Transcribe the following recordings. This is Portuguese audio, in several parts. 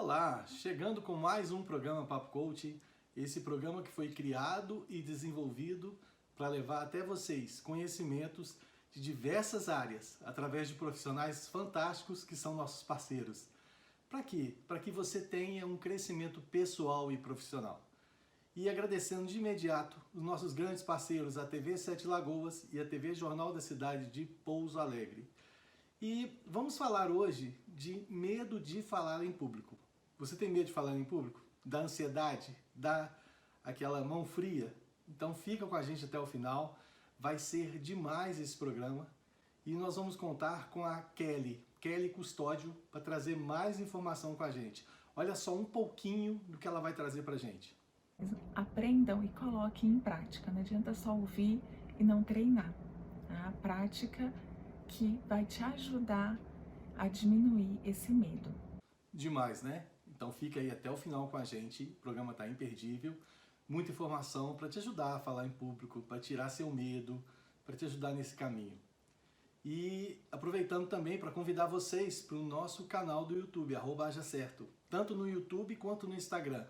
Olá, chegando com mais um programa Papo Coach, esse programa que foi criado e desenvolvido para levar até vocês conhecimentos de diversas áreas, através de profissionais fantásticos que são nossos parceiros. Para quê? Para que você tenha um crescimento pessoal e profissional. E agradecendo de imediato os nossos grandes parceiros, a TV Sete Lagoas e a TV Jornal da Cidade de Pouso Alegre. E vamos falar hoje de medo de falar em público. Você tem medo de falar em público? Da ansiedade? Da aquela mão fria? Então fica com a gente até o final. Vai ser demais esse programa. E nós vamos contar com a Kelly Custódio, para trazer mais informação com a gente. Olha só um pouquinho do que ela vai trazer para a gente. Aprendam e coloquem em prática. Não adianta só ouvir e não treinar. A prática que vai te ajudar a diminuir esse medo. Demais, né? Então fica aí até o final com a gente. O programa está imperdível. Muita informação para te ajudar a falar em público, para tirar seu medo, para te ajudar nesse caminho. E aproveitando também para convidar vocês para o nosso canal do YouTube, @hajacerto, tanto no YouTube quanto no Instagram.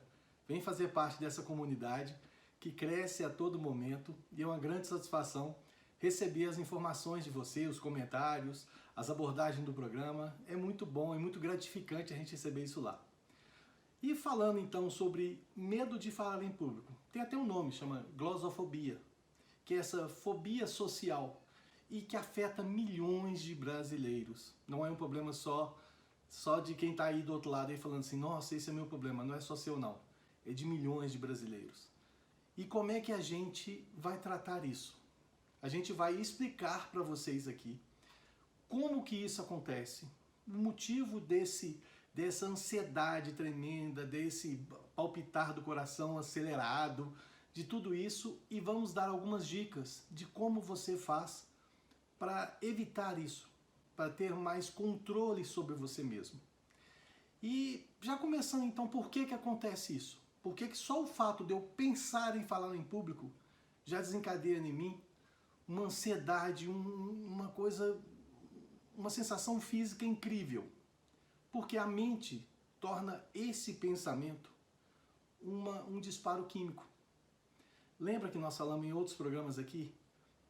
Vem fazer parte dessa comunidade que cresce a todo momento e é uma grande satisfação receber as informações de você, os comentários, as abordagens do programa. É muito bom, é muito gratificante a gente receber isso lá. E falando então sobre medo de falar em público, tem até um nome, chama glosofobia, que é essa fobia social e que afeta milhões de brasileiros. Não é um problema só de quem está aí do outro lado aí falando assim, nossa, esse é meu problema, não é só seu não, é de milhões de brasileiros. E como é que a gente vai tratar isso? A gente vai explicar para vocês aqui como que isso acontece, o motivo dessa ansiedade tremenda, desse palpitar do coração acelerado, de tudo isso, e vamos dar algumas dicas de como você faz para evitar isso, para ter mais controle sobre você mesmo. E já começando então, por que acontece isso? Por que só o fato de eu pensar em falar em público já desencadeia em mim uma ansiedade, uma coisa, uma sensação física incrível? Porque a mente torna esse pensamento um disparo químico. Lembra que nós falamos em outros programas aqui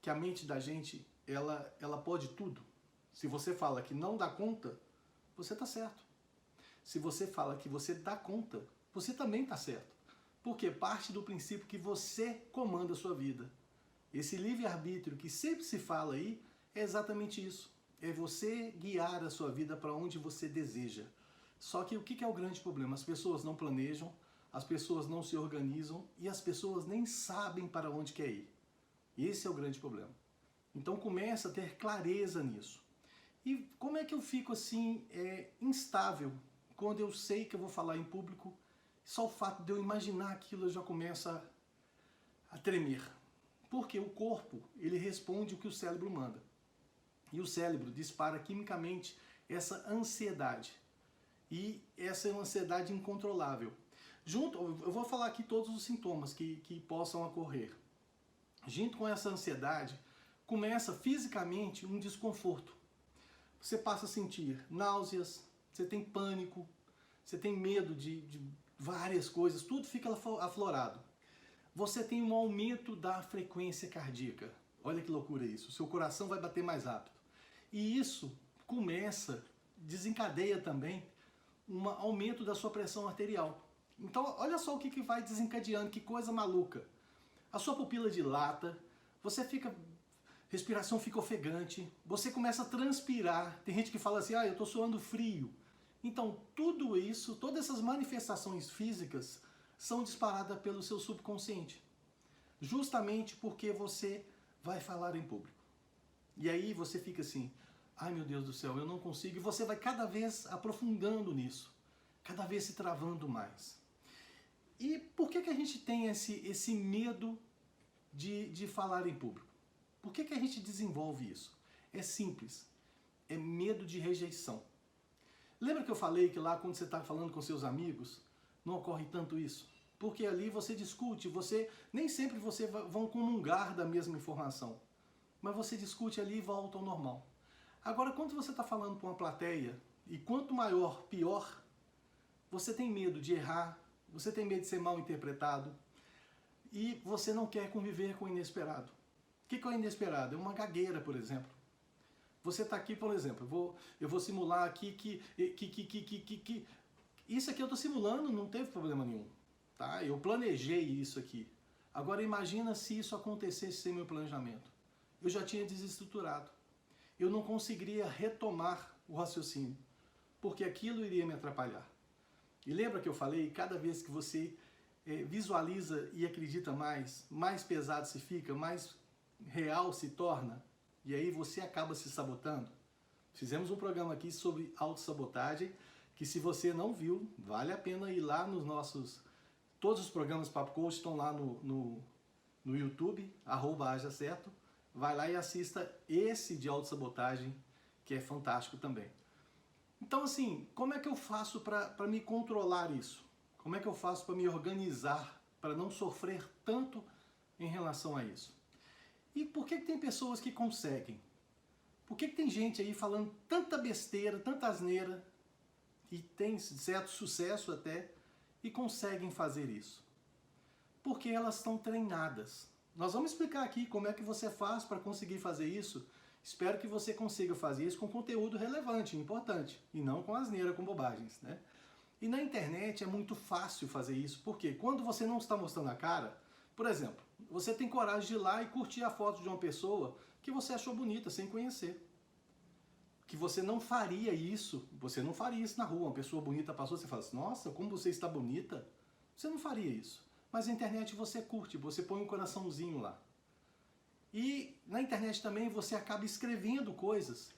que a mente da gente, ela pode tudo? Se você fala que não dá conta, você está certo. Se você fala que você dá conta, você também está certo. Porque parte do princípio que você comanda a sua vida. Esse livre-arbítrio que sempre se fala aí é exatamente isso. É você guiar a sua vida para onde você deseja. Só que o que é o grande problema? As pessoas não planejam, as pessoas não se organizam e as pessoas nem sabem para onde quer ir. Esse é o grande problema. Então começa a ter clareza nisso. E como é que eu fico assim, instável, quando eu sei que eu vou falar em público, só o fato de eu imaginar aquilo eu já começo a tremer. Porque o corpo, ele responde o que o cérebro manda. E o cérebro dispara quimicamente essa ansiedade. E essa é uma ansiedade incontrolável. Eu vou falar aqui todos os sintomas que possam ocorrer. Junto com essa ansiedade, começa fisicamente um desconforto. Você passa a sentir náuseas, você tem pânico, você tem medo de várias coisas, tudo fica aflorado. Você tem um aumento da frequência cardíaca. Olha que loucura isso. O seu coração vai bater mais rápido. E isso desencadeia também um aumento da sua pressão arterial. Então, olha só o que vai desencadeando, que coisa maluca. A sua pupila dilata, respiração fica ofegante, você começa a transpirar. Tem gente que fala assim, eu estou suando frio. Então, tudo isso, todas essas manifestações físicas são disparadas pelo seu subconsciente. Justamente porque você vai falar em público. E aí você fica assim, ai meu Deus do céu, eu não consigo. E você vai cada vez aprofundando nisso, cada vez se travando mais. E por que a gente tem esse medo de falar em público? Por que a gente desenvolve isso? É simples, é medo de rejeição. Lembra que eu falei que lá quando você está falando com seus amigos, não ocorre tanto isso? Porque ali você discute, nem sempre vocês vão comungar da mesma informação. Mas você discute ali e volta ao normal. Agora, quando você está falando para uma plateia, e quanto maior, pior, você tem medo de errar, você tem medo de ser mal interpretado e você não quer conviver com o inesperado. O que é o inesperado? É uma gagueira, por exemplo. Você está aqui, por exemplo, eu vou simular aqui que isso aqui eu estou simulando, não teve problema nenhum. Tá? Eu planejei isso aqui. Agora imagina se isso acontecesse sem meu planejamento. Eu já tinha desestruturado. Eu não conseguiria retomar o raciocínio, porque aquilo iria me atrapalhar. E lembra que eu falei, cada vez que você visualiza e acredita mais pesado se fica, mais real se torna, e aí você acaba se sabotando. Fizemos um programa aqui sobre autossabotagem, que se você não viu, vale a pena ir lá nos nossos... Todos os programas Papo Coach estão lá no YouTube, @hajacerto. Vai lá e assista esse de autossabotagem, que é fantástico também. Então, assim, como é que eu faço para me controlar isso? Como é que eu faço para me organizar, para não sofrer tanto em relação a isso? E por que tem pessoas que conseguem? Por que tem gente aí falando tanta besteira, tanta asneira, e tem certo sucesso até, e conseguem fazer isso? Porque elas estão treinadas. Nós vamos explicar aqui como é que você faz para conseguir fazer isso. Espero que você consiga fazer isso com conteúdo relevante, importante, e não com asneira, com bobagens, né? E na internet é muito fácil fazer isso, porque quando você não está mostrando a cara, por exemplo, você tem coragem de ir lá e curtir a foto de uma pessoa que você achou bonita sem conhecer. Que você não faria isso na rua. Uma pessoa bonita passou, você fala assim, nossa, como você está bonita. Você não faria isso. Mas na internet você curte, você põe um coraçãozinho lá. E na internet também você acaba escrevendo coisas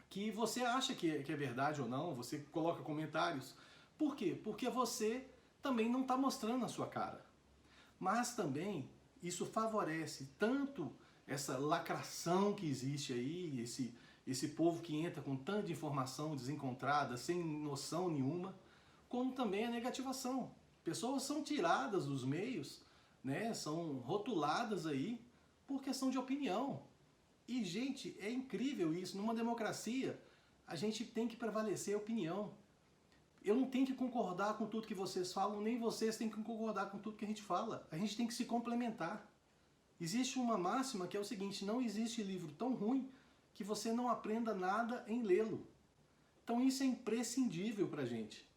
que você acha que é verdade ou não, você coloca comentários. Por quê? Porque você também não está mostrando a sua cara. Mas também isso favorece tanto essa lacração que existe aí, esse povo que entra com tanta informação desencontrada, sem noção nenhuma, como também a negativação. Pessoas são tiradas dos meios, né? São rotuladas aí por questão de opinião. E, gente, é incrível isso. Numa democracia, a gente tem que prevalecer a opinião. Eu não tenho que concordar com tudo que vocês falam, nem vocês têm que concordar com tudo que a gente fala. A gente tem que se complementar. Existe uma máxima que é o seguinte, não existe livro tão ruim que você não aprenda nada em lê-lo. Então isso é imprescindível pra gente.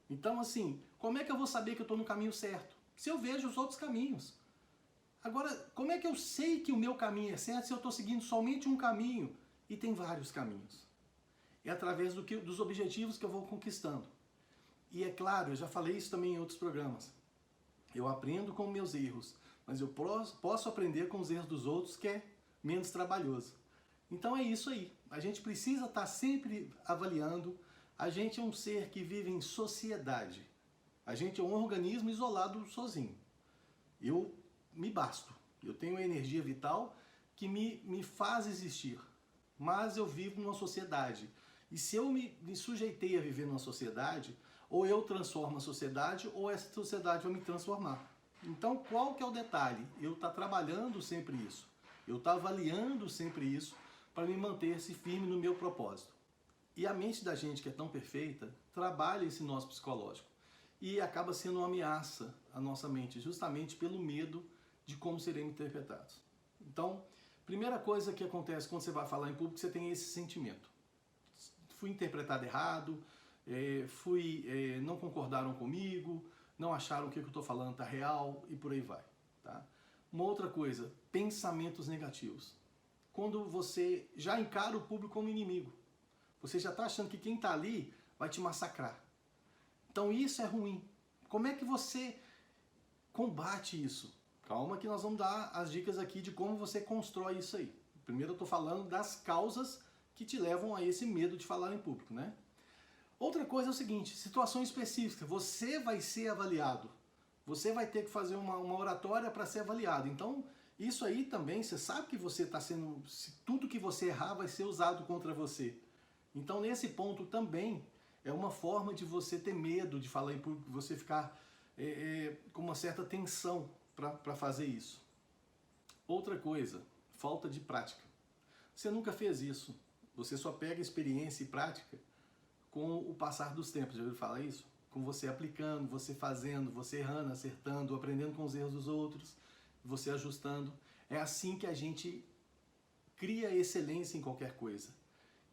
Então, assim, como é que eu vou saber que eu estou no caminho certo? Se eu vejo os outros caminhos. Agora, como é que eu sei que o meu caminho é certo se eu estou seguindo somente um caminho e tem vários caminhos? É através dos objetivos que eu vou conquistando. E é claro, eu já falei isso também em outros programas. Eu aprendo com meus erros, mas eu posso aprender com os erros dos outros, que é menos trabalhoso. Então é isso aí. A gente precisa estar sempre avaliando. A gente é um ser que vive em sociedade. A gente é um organismo isolado sozinho. Eu me basto. Eu tenho energia vital que me faz existir. Mas eu vivo numa sociedade. E se eu me sujeitei a viver numa sociedade, ou eu transformo a sociedade, ou essa sociedade vai me transformar. Então, qual que é o detalhe? Eu estou trabalhando sempre isso. Eu estou avaliando sempre isso para me manter-se firme no meu propósito. E a mente da gente, que é tão perfeita, trabalha esse nosso psicológico. E acaba sendo uma ameaça à nossa mente, justamente pelo medo de como seremos interpretados. Então, primeira coisa que acontece quando você vai falar em público, você tem esse sentimento. Fui interpretado errado, não concordaram comigo, não acharam que o que eu estou falando está real e por aí vai. Tá? Uma outra coisa, pensamentos negativos. Quando você já encara o público como inimigo. Você já está achando que quem está ali vai te massacrar. Então isso é ruim. Como é que você combate isso? Calma que nós vamos dar as dicas aqui de como você constrói isso aí. Primeiro eu estou falando das causas que te levam a esse medo de falar em público, né? Outra coisa é o seguinte, situação específica, você vai ser avaliado. Você vai ter que fazer uma oratória para ser avaliado. Então, isso aí também, você sabe que você está sendo... Tudo que você errar vai ser usado contra você. Então, nesse ponto também, é uma forma de você ter medo de falar em público, você ficar com uma certa tensão para fazer isso. Outra coisa, falta de prática. Você nunca fez isso. Você só pega experiência e prática com o passar dos tempos. Já ouviu falar isso? com você aplicando, você fazendo, você errando, acertando, aprendendo com os erros dos outros, você ajustando. É assim que a gente cria excelência em qualquer coisa.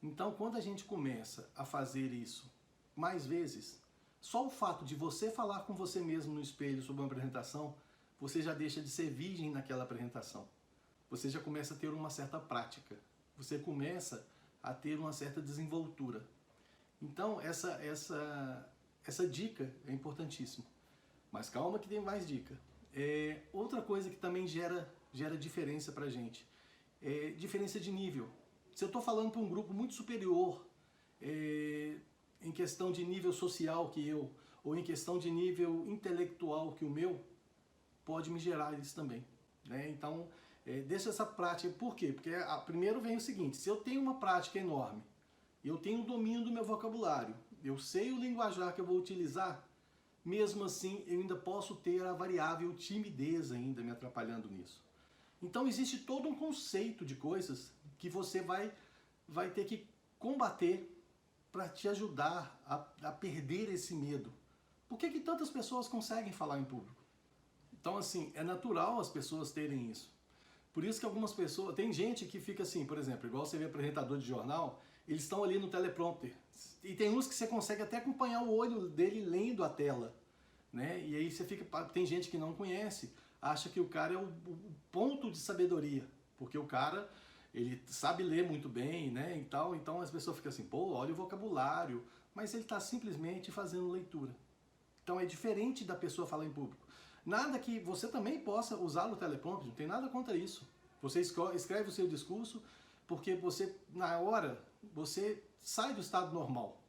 Então, quando a gente começa a fazer isso mais vezes, só o fato de você falar com você mesmo no espelho sobre uma apresentação, você já deixa de ser virgem naquela apresentação. Você já começa a ter uma certa prática. Você começa a ter uma certa desenvoltura. Então, essa dica é importantíssima. Mas calma que tem mais dica. Outra coisa que também gera diferença pra gente é diferença de nível. Se eu estou falando para um grupo muito superior, em questão de nível social que eu, ou em questão de nível intelectual que o meu, pode me gerar isso também, né? Então, deixa essa prática. Por quê? Porque primeiro vem o seguinte: se eu tenho uma prática enorme, eu tenho o domínio do meu vocabulário, eu sei o linguajar que eu vou utilizar, mesmo assim eu ainda posso ter a variável timidez ainda me atrapalhando nisso. Então existe todo um conceito de coisas que você vai ter que combater para te ajudar a perder esse medo. Por que tantas pessoas conseguem falar em público? Então, assim, é natural as pessoas terem isso. Por isso que algumas pessoas... Tem gente que fica assim, por exemplo, igual você vê apresentador de jornal, eles estão ali no teleprompter. E tem uns que você consegue até acompanhar o olho dele lendo a tela, né? E aí você fica... Tem gente que não conhece, acha que o cara é o ponto de sabedoria, porque o cara, ele sabe ler muito bem, né? Então as pessoas ficam assim, pô, olha o vocabulário, mas ele está simplesmente fazendo leitura. Então é diferente da pessoa falar em público. Nada que você também possa usar no teleprompter, não tem nada contra isso. Você escreve o seu discurso, porque você, na hora, você sai do estado normal.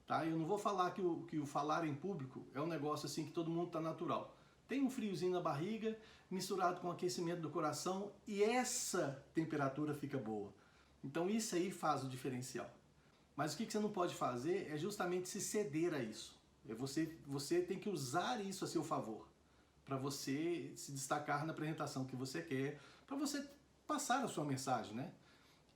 Tá? Eu não vou falar que o falar em público é um negócio assim que todo mundo está natural. Tem um friozinho na barriga, misturado com aquecimento do coração, e essa temperatura fica boa. Então isso aí faz o diferencial. Mas o que você não pode fazer é justamente se ceder a isso. Você tem que usar isso a seu favor, para você se destacar na apresentação que você quer, para você passar a sua mensagem, né?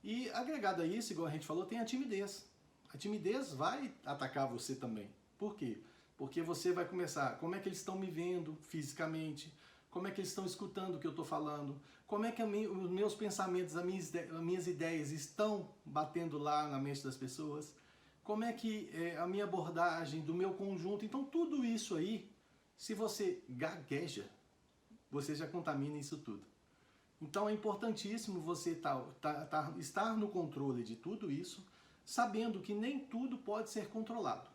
E agregado a isso, igual a gente falou, tem a timidez. A timidez vai atacar você também. Por quê? Porque você vai começar, como é que eles estão me vendo fisicamente, como é que eles estão escutando o que eu estou falando, como é que os meus pensamentos, as minhas ideias estão batendo lá na mente das pessoas, como é que a minha abordagem do meu conjunto. Então tudo isso aí, se você gagueja, você já contamina isso tudo. Então é importantíssimo você estar no controle de tudo isso, sabendo que nem tudo pode ser controlado.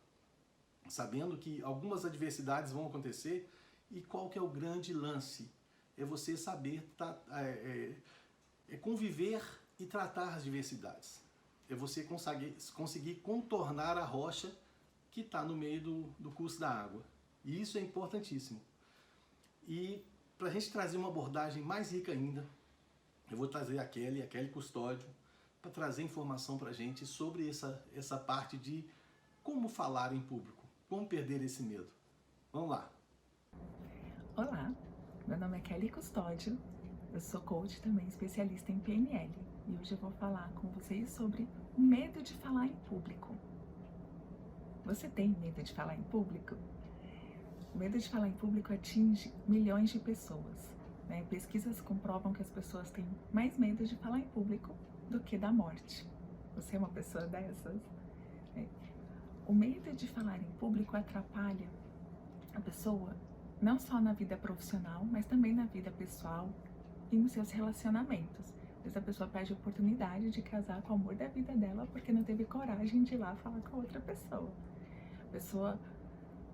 Sabendo que algumas adversidades vão acontecer, e qual que é o grande lance? É você saber conviver e tratar as diversidades. É você conseguir contornar a rocha que está no meio do curso da água. E isso é importantíssimo. E para a gente trazer uma abordagem mais rica ainda, eu vou trazer a Kelly Custódio, para trazer informação para a gente sobre essa parte de como falar em público, como perder esse medo. Vamos lá! Olá, meu nome é Kelly Custódio, eu sou coach também, especialista em PNL, e hoje eu vou falar com vocês sobre o medo de falar em público. Você tem medo de falar em público? O medo de falar em público atinge milhões de pessoas, né? Pesquisas comprovam que as pessoas têm mais medo de falar em público do que da morte. Você é uma pessoa dessas? O medo de falar em público atrapalha a pessoa não só na vida profissional, mas também na vida pessoal e nos seus relacionamentos. Às vezes a pessoa perde a oportunidade de casar com o amor da vida dela porque não teve coragem de ir lá falar com a outra pessoa. A pessoa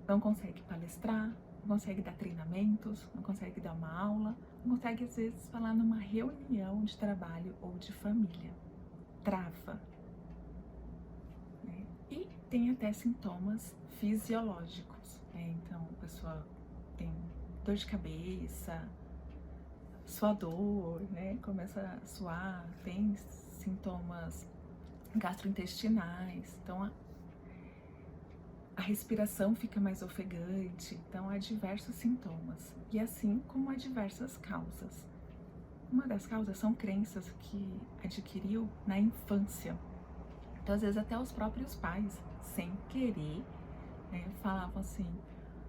não consegue palestrar, não consegue dar treinamentos, não consegue dar uma aula, não consegue às vezes falar numa reunião de trabalho ou de família. Trava. Né? E tem até sintomas fisiológicos. Né? Então a pessoa tem dor de cabeça, suador, né? Começa a suar, tem sintomas gastrointestinais, então a respiração fica mais ofegante, então há diversos sintomas, e assim como há diversas causas. Uma das causas são crenças que adquiriu na infância, então às vezes até os próprios pais, sem querer, falavam assim: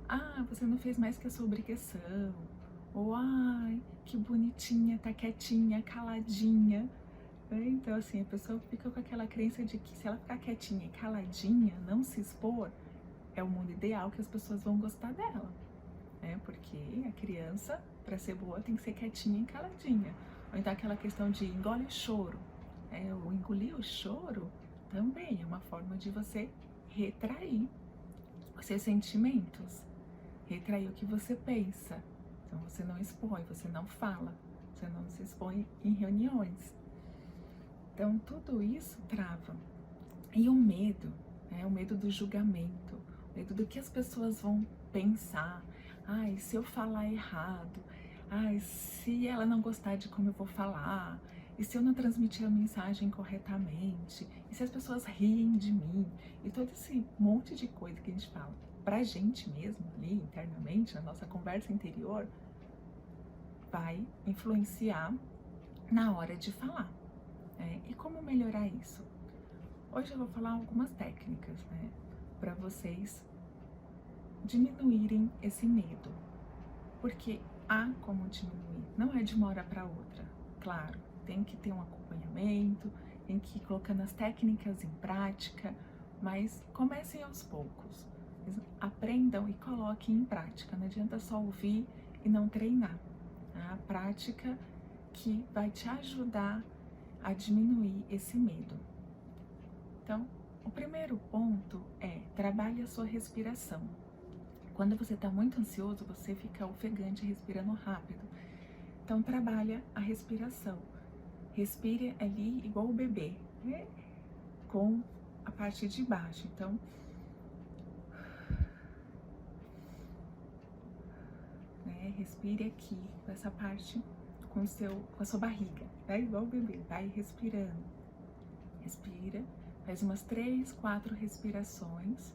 ah, você não fez mais que a sua obrigação, ou ai, que bonitinha, tá quietinha, caladinha. Então, assim, a pessoa fica com aquela crença de que se ela ficar quietinha e caladinha, não se expor, é o mundo ideal que as pessoas vão gostar dela. Porque a criança, para ser boa, tem que ser quietinha e caladinha. Ou então aquela questão de engole o choro. O engolir o choro também é uma forma de você retrair os seus sentimentos, retrair o que você pensa. Então você não expõe, você não fala, você não se expõe em reuniões. Então tudo isso trava. E o medo, o medo do julgamento, o medo do que as pessoas vão pensar. Ai, se eu falar errado, ai, se ela não gostar de como eu vou falar, e se eu não transmitir a mensagem corretamente, e se as pessoas riem de mim, e todo esse monte de coisa que a gente fala pra gente mesmo ali internamente, na nossa conversa interior, vai influenciar na hora de falar. E como melhorar isso? Hoje eu vou falar algumas técnicas, para vocês diminuírem esse medo, porque há como diminuir, não é de uma hora para outra, claro, tem que ter um acompanhamento, tem que ir colocando as técnicas em prática, mas comecem aos poucos, aprendam e coloquem em prática, não adianta só ouvir e não treinar, a prática que vai te ajudar a diminuir esse medo. Então, o primeiro ponto é trabalhe a sua respiração. Quando você está muito ansioso, você fica ofegante, respirando rápido. Então, trabalha a respiração. Respire ali igual o bebê, com a parte de baixo. Então, respire aqui, com essa parte, com a sua barriga, igual o bebê. Vai respirando. Respira, faz umas 3, 4 respirações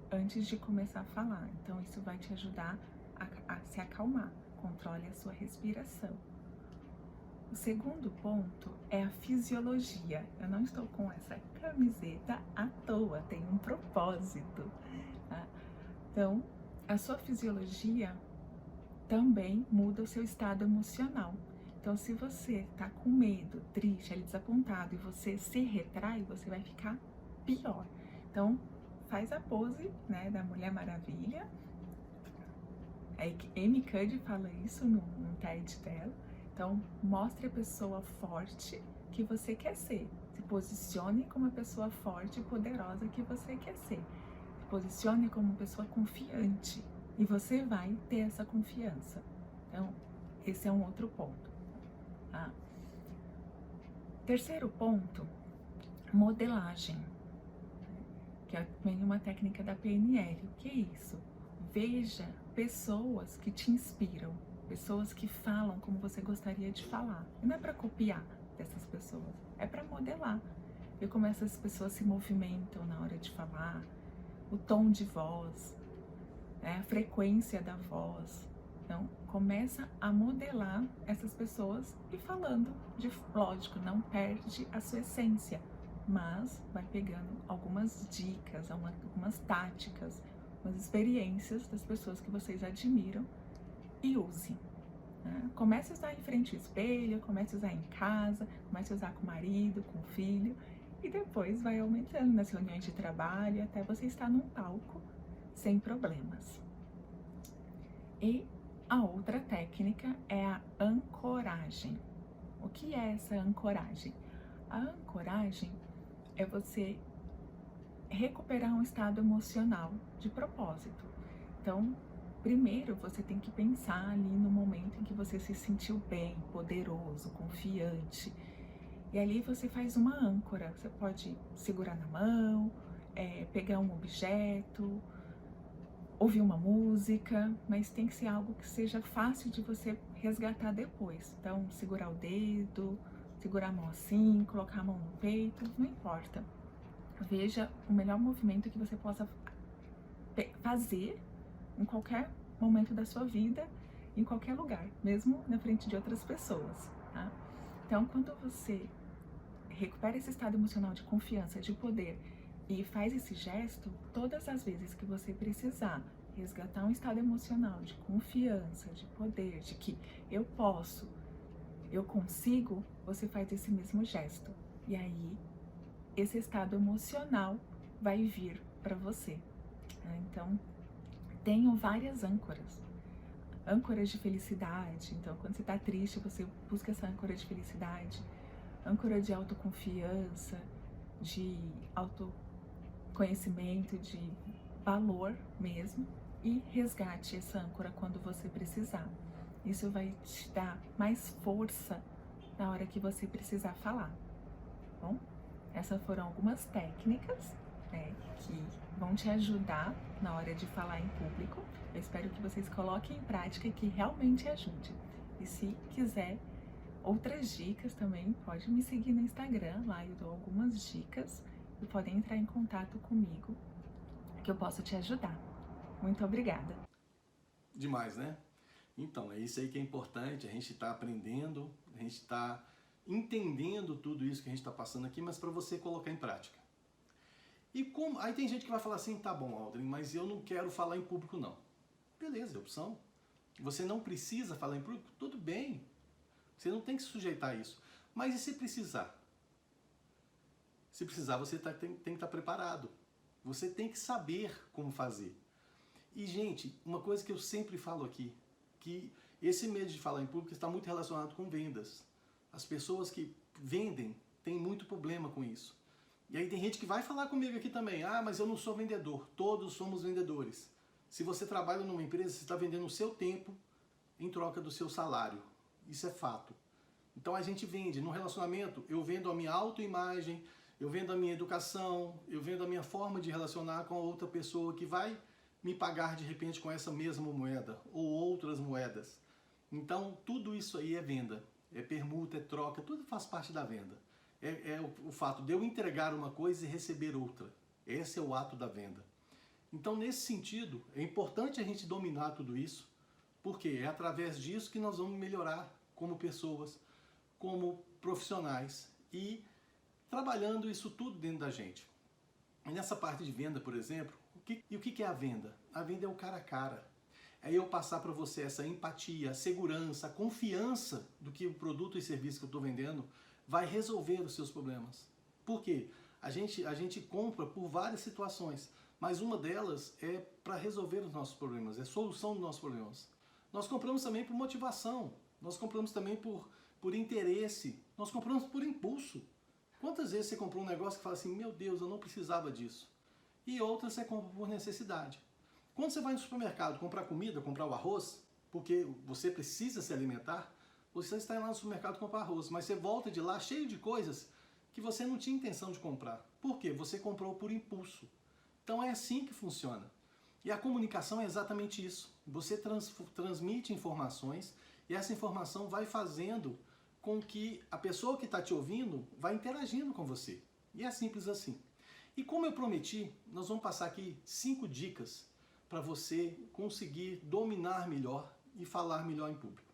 antes de começar a falar. Então, isso vai te ajudar a se acalmar. Controle a sua respiração. O segundo ponto é a fisiologia. Eu não estou com essa camiseta à toa, tem um propósito. Tá? Então, a sua fisiologia também muda o seu estado emocional. Então, se você tá com medo, triste, desapontado e você se retrai, você vai ficar pior. Então, faz a pose, da Mulher Maravilha. A Amy Cuddy fala isso no TED dela. Então, mostre a pessoa forte que você quer ser. Se posicione como a pessoa forte e poderosa que você quer ser. Se posicione como uma pessoa confiante. E você vai ter essa confiança. Então, esse é um outro ponto. Tá? Terceiro ponto, modelagem. Que é também uma técnica da PNL. O que é isso? Veja pessoas que te inspiram, pessoas que falam como você gostaria de falar. E não é para copiar dessas pessoas, é para modelar. Ver como essas pessoas se movimentam na hora de falar, o tom de voz, a frequência da voz. Então, começa a modelar essas pessoas e falando, lógico, não perde a sua essência, mas vai pegando algumas dicas, algumas táticas, umas experiências das pessoas que vocês admiram e use. Comece a usar em frente ao espelho, comece a usar em casa, comece a usar com o marido, com o filho, e depois vai aumentando nas reuniões de trabalho até você estar num palco sem problemas. E a outra técnica é a ancoragem. O que é essa ancoragem? A ancoragem é você recuperar um estado emocional de propósito. Então, primeiro você tem que pensar ali no momento em que você se sentiu bem, poderoso, confiante. E ali você faz uma âncora. Você pode segurar na mão, pegar um objeto, ouvir uma música, mas tem que ser algo que seja fácil de você resgatar depois. Então, segurar o dedo, segurar a mão assim, colocar a mão no peito, não importa. Veja o melhor movimento que você possa fazer em qualquer momento da sua vida, em qualquer lugar, mesmo na frente de outras pessoas, tá? Então, quando você recupera esse estado emocional de confiança, de poder, E faz esse gesto todas as vezes que você precisar resgatar um estado emocional de confiança, de poder, de que eu posso, eu consigo, você faz esse mesmo gesto. E aí, esse estado emocional vai vir para você. Então, tenho várias âncoras. Âncoras de felicidade. Então, quando você está triste, você busca essa âncora de felicidade. Âncora de autoconfiança, de autoconhecimento, de valor mesmo. E resgate essa âncora quando você precisar. Isso vai te dar mais força na hora que você precisar falar. Bom, essas foram algumas técnicas, né, que vão te ajudar na hora de falar em público. Eu espero que vocês coloquem em prática e que realmente ajude. E se quiser outras dicas também, pode me seguir no Instagram, lá eu dou algumas dicas e podem entrar em contato comigo, que eu posso te ajudar. Muito obrigada. Demais, né? Então, é isso aí que é importante, a gente está aprendendo, a gente está entendendo tudo isso que a gente está passando aqui, mas para você colocar em prática. E como... Aí tem gente que vai falar assim, tá bom, Aldrin, mas eu não quero falar em público não. Beleza, é opção. Você não precisa falar em público? Tudo bem. Você não tem que se sujeitar a isso. Mas e se precisar? Se precisar, você tem que estar preparado. Você tem que saber como fazer. E, gente, uma coisa que eu sempre falo aqui, que esse medo de falar em público está muito relacionado com vendas. As pessoas que vendem têm muito problema com isso. E aí tem gente que vai falar comigo aqui também, ah, mas eu não sou vendedor. Todos somos vendedores. Se você trabalha numa empresa, você está vendendo o seu tempo em troca do seu salário. Isso é fato. Então a gente vende. No relacionamento, eu vendo a minha autoimagem, eu vendo a minha educação, eu vendo a minha forma de relacionar com a outra pessoa que vai me pagar de repente com essa mesma moeda ou outras moedas. Então tudo isso aí é venda, é permuta, é troca, tudo faz parte da venda. É o fato de eu entregar uma coisa e receber outra. Esse é o ato da venda. Então nesse sentido, é importante a gente dominar tudo isso, porque é através disso que nós vamos melhorar como pessoas, como profissionais e trabalhando isso tudo dentro da gente. E nessa parte de venda, por exemplo, o que é a venda? A venda é o cara a cara. É eu passar para você essa empatia, segurança, confiança do que o produto e serviço que eu estou vendendo vai resolver os seus problemas. Por quê? A gente compra por várias situações, mas uma delas é para resolver os nossos problemas, é solução dos nossos problemas. Nós compramos também por motivação, nós compramos também por interesse, nós compramos por impulso. Quantas vezes você comprou um negócio que fala assim, meu Deus, eu não precisava disso? E outras você compra por necessidade. Quando você vai no supermercado comprar comida, comprar o arroz, porque você precisa se alimentar, você está lá no supermercado comprar arroz, mas você volta de lá cheio de coisas que você não tinha intenção de comprar. Por quê? Você comprou por impulso. Então é assim que funciona. E a comunicação é exatamente isso. Você transmite informações e essa informação vai fazendo com que a pessoa que está te ouvindo vai interagindo com você. E é simples assim. E como eu prometi, nós vamos passar aqui 5 dicas para você conseguir dominar melhor e falar melhor em público.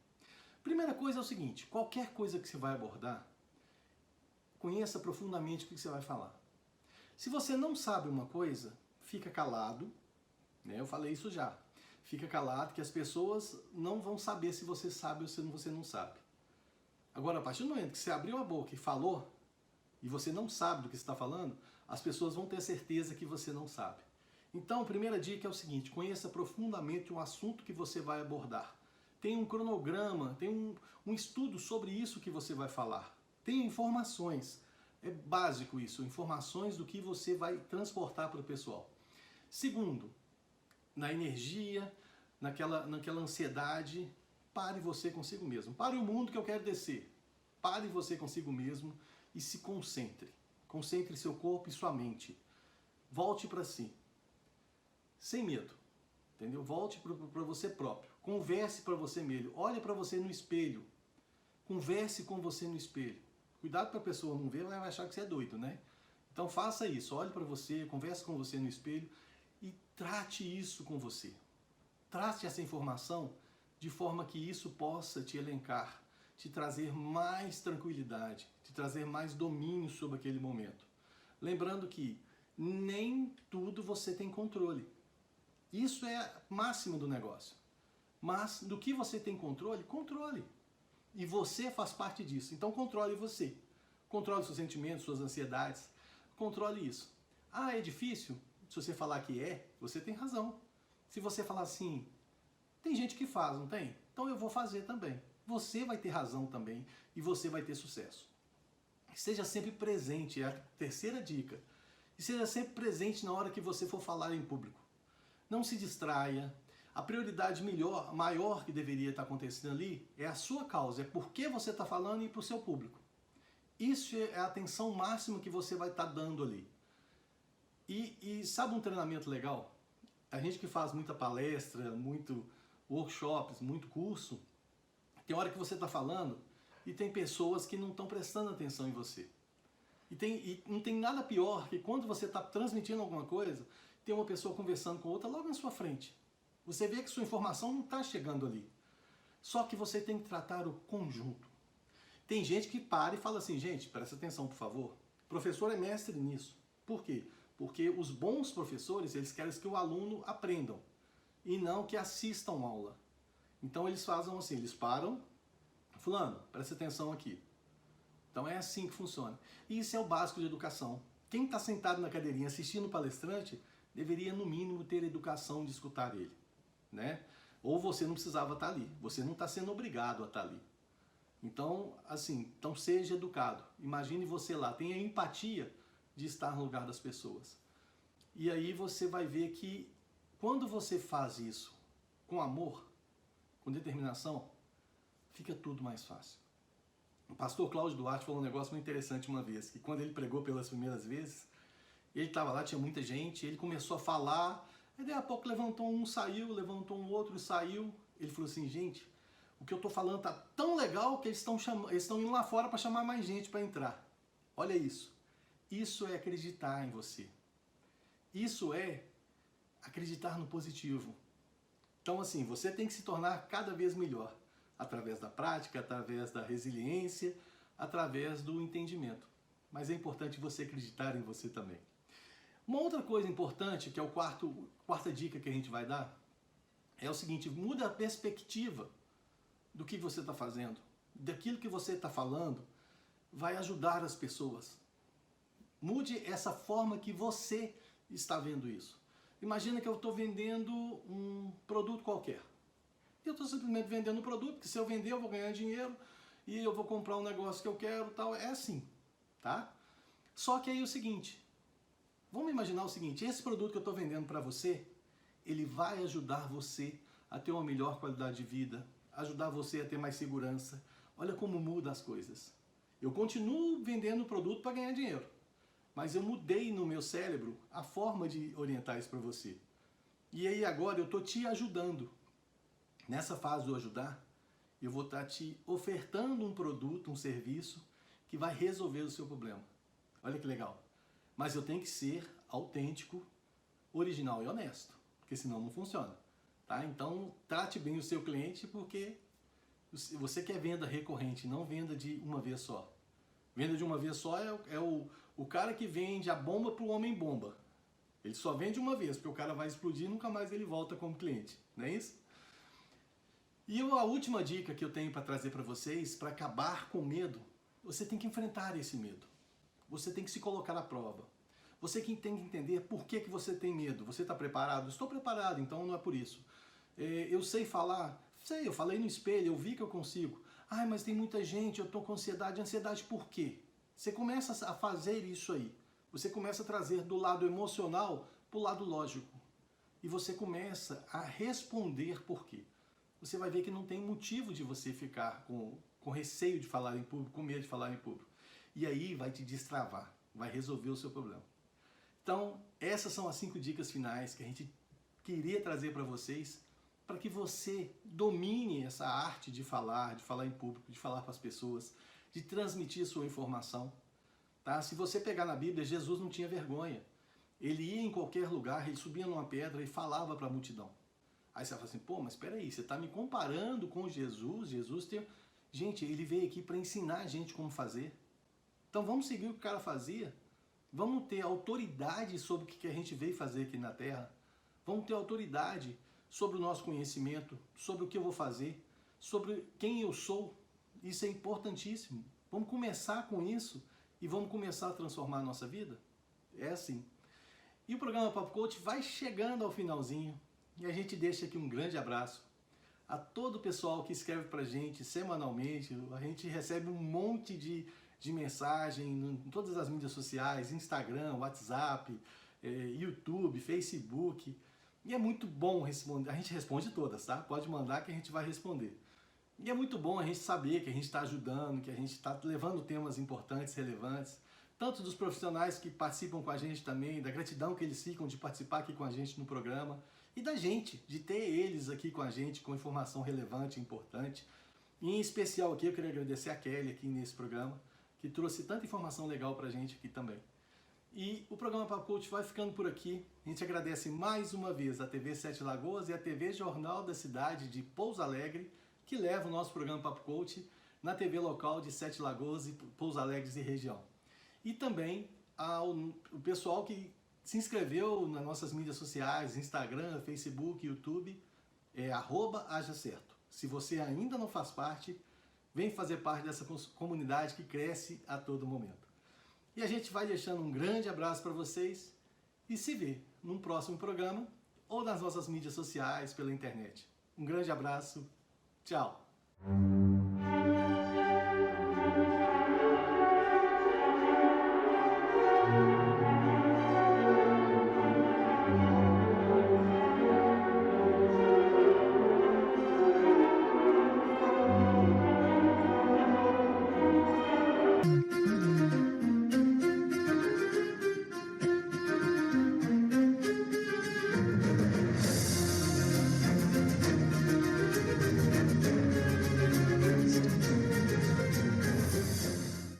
Primeira coisa é o seguinte, qualquer coisa que você vai abordar, conheça profundamente o que você vai falar. Se você não sabe uma coisa, fica calado, né? Eu falei isso já. Fica calado que as pessoas não vão saber se você sabe ou se você não sabe. Agora, a partir do momento que você abriu a boca e falou, e você não sabe do que você está falando, as pessoas vão ter certeza que você não sabe. Então, a primeira dica é o seguinte, conheça profundamente o assunto que você vai abordar. Tem um cronograma, tem um estudo sobre isso que você vai falar. Tem informações, é básico isso, informações do que você vai transportar para o pessoal. Segundo, na energia, naquela ansiedade, pare você consigo mesmo. Pare o mundo que eu quero descer. Pare você consigo mesmo e se concentre. Concentre seu corpo e sua mente. Volte para si. Sem medo. Entendeu? Volte para você próprio. Converse para você mesmo. Olhe para você no espelho. Converse com você no espelho. Cuidado para a pessoa não ver, vai achar que você é doido, né? Então faça isso. Olhe para você, converse com você no espelho e trate isso com você. Trate essa informação de forma que isso possa te elencar, te trazer mais tranquilidade, te trazer mais domínio sobre aquele momento. Lembrando que nem tudo você tem controle. Isso é máximo do negócio. Mas do que você tem controle, controle. E você faz parte disso. Então controle você. Controle seus sentimentos, suas ansiedades. Controle isso. Ah, é difícil? Se você falar que é, você tem razão. Se você falar assim, tem gente que faz, não tem? Então eu vou fazer também. Você vai ter razão também e você vai ter sucesso. Seja sempre presente, é a terceira dica. E seja sempre presente na hora que você for falar em público. Não se distraia. A prioridade maior que deveria estar acontecendo ali é a sua causa, é por que você está falando e para o seu público. Isso é a atenção máxima que você vai estar dando ali. E sabe um treinamento legal? A gente que faz muita palestra, muito workshops, muito curso, tem hora que você está falando e tem pessoas que não estão prestando atenção em você. E não tem nada pior que quando você está transmitindo alguma coisa, tem uma pessoa conversando com outra logo na sua frente. Você vê que sua informação não está chegando ali. Só que você tem que tratar o conjunto. Tem gente que para e fala assim, gente, presta atenção, por favor. O professor é mestre nisso. Por quê? Porque os bons professores, eles querem que o aluno aprendam e não que assistam aula. Então eles fazem assim, eles param, fulano, presta atenção aqui. Então é assim que funciona. E isso é o básico de educação. Quem está sentado na cadeirinha assistindo o palestrante deveria, no mínimo, ter a educação de escutar ele, né? Ou você não precisava estar ali. Você não está sendo obrigado a estar ali. Então, assim, então seja educado. Imagine você lá, tenha empatia de estar no lugar das pessoas. E aí você vai ver que quando você faz isso com amor, com determinação, fica tudo mais fácil. O pastor Cláudio Duarte falou um negócio muito interessante uma vez, que quando ele pregou pelas primeiras vezes, ele estava lá, tinha muita gente, ele começou a falar, aí daí a pouco levantou um, saiu, levantou um outro e saiu. Ele falou assim, gente, o que eu estou falando tá tão legal que eles estão indo lá fora para chamar mais gente para entrar. Olha isso. Isso é acreditar em você. Isso é acreditar no positivo. Então, assim, você tem que se tornar cada vez melhor. Através da prática, através da resiliência, através do entendimento. Mas é importante você acreditar em você também. Uma outra coisa importante, que é a quarta dica que a gente vai dar, é o seguinte, muda a perspectiva do que você está fazendo. Daquilo que você está falando vai ajudar as pessoas. Mude essa forma que você está vendo isso. Imagina que eu estou vendendo um produto qualquer. Eu estou simplesmente vendendo um produto, porque se eu vender eu vou ganhar dinheiro e eu vou comprar um negócio que eu quero, tal. É assim, tá? Só que aí é o seguinte, vamos imaginar o seguinte, esse produto que eu estou vendendo para você, ele vai ajudar você a ter uma melhor qualidade de vida, ajudar você a ter mais segurança. Olha como muda as coisas. Eu continuo vendendo o produto para ganhar dinheiro, mas eu mudei no meu cérebro a forma de orientar isso para você. E aí agora eu estou te ajudando. Nessa fase do ajudar, eu vou estar te ofertando um produto, um serviço que vai resolver o seu problema. Olha que legal. Mas eu tenho que ser autêntico, original e honesto, porque senão não funciona. Tá? Então, trate bem o seu cliente, porque você quer venda recorrente, não venda de uma vez só. Venda de uma vez só é o cara que vende a bomba para o homem-bomba. Ele só vende uma vez, porque o cara vai explodir e nunca mais ele volta como cliente. Não é isso? E a última dica que eu tenho para trazer para vocês, para acabar com o medo, você tem que enfrentar esse medo. Você tem que se colocar à prova. Você tem que entender por que você tem medo. Você está preparado? Estou preparado, então não é por isso. Eu sei falar? Sei, eu falei no espelho, eu vi que eu consigo. Ai, mas tem muita gente, eu estou com ansiedade. Ansiedade por quê? Você começa a fazer isso aí. Você começa a trazer do lado emocional para o lado lógico. E você começa a responder por quê. Você vai ver que não tem motivo de você ficar com receio de falar em público, com medo de falar em público. E aí vai te destravar, vai resolver o seu problema. Então, essas são as 5 dicas finais que a gente queria trazer para vocês, para que você domine essa arte de falar em público, de falar para as pessoas, de transmitir sua informação. Tá? Se você pegar na Bíblia, Jesus não tinha vergonha. Ele ia em qualquer lugar, ele subia numa pedra e falava para a multidão. Aí você fala assim, pô, mas espera aí, você está me comparando com Jesus? Jesus tem... Gente, ele veio aqui para ensinar a gente como fazer. Então vamos seguir o que o cara fazia. Vamos ter autoridade sobre o que a gente veio fazer aqui na Terra. Vamos ter autoridade sobre o nosso conhecimento, sobre o que eu vou fazer, sobre quem eu sou. Isso é importantíssimo. Vamos começar com isso e vamos começar a transformar a nossa vida? É assim. E o programa Papo Coach vai chegando ao finalzinho e a gente deixa aqui um grande abraço a todo o pessoal que escreve pra gente semanalmente. A gente recebe um monte de mensagem em todas as mídias sociais, Instagram, WhatsApp, YouTube, Facebook. E é muito bom responder. A gente responde todas, tá? Pode mandar que a gente vai responder. E é muito bom a gente saber que a gente está ajudando, que a gente está levando temas importantes, relevantes, tanto dos profissionais que participam com a gente também, da gratidão que eles ficam de participar aqui com a gente no programa, e da gente, de ter eles aqui com a gente com informação relevante, importante. E em especial aqui eu queria agradecer a Kelly aqui nesse programa, que trouxe tanta informação legal pra gente aqui também. E o programa Papo Coach vai ficando por aqui. A gente agradece mais uma vez a TV Sete Lagoas e a TV Jornal da Cidade de Pouso Alegre, que leva o nosso programa Papo Coach na TV local de Sete Lagoas e Pouso Alegre e região. E também o pessoal que se inscreveu nas nossas mídias sociais, Instagram, Facebook, YouTube, @hajacerto. Se você ainda não faz parte, vem fazer parte dessa comunidade que cresce a todo momento. E a gente vai deixando um grande abraço para vocês e se vê num próximo programa ou nas nossas mídias sociais pela internet. Um grande abraço, tchau!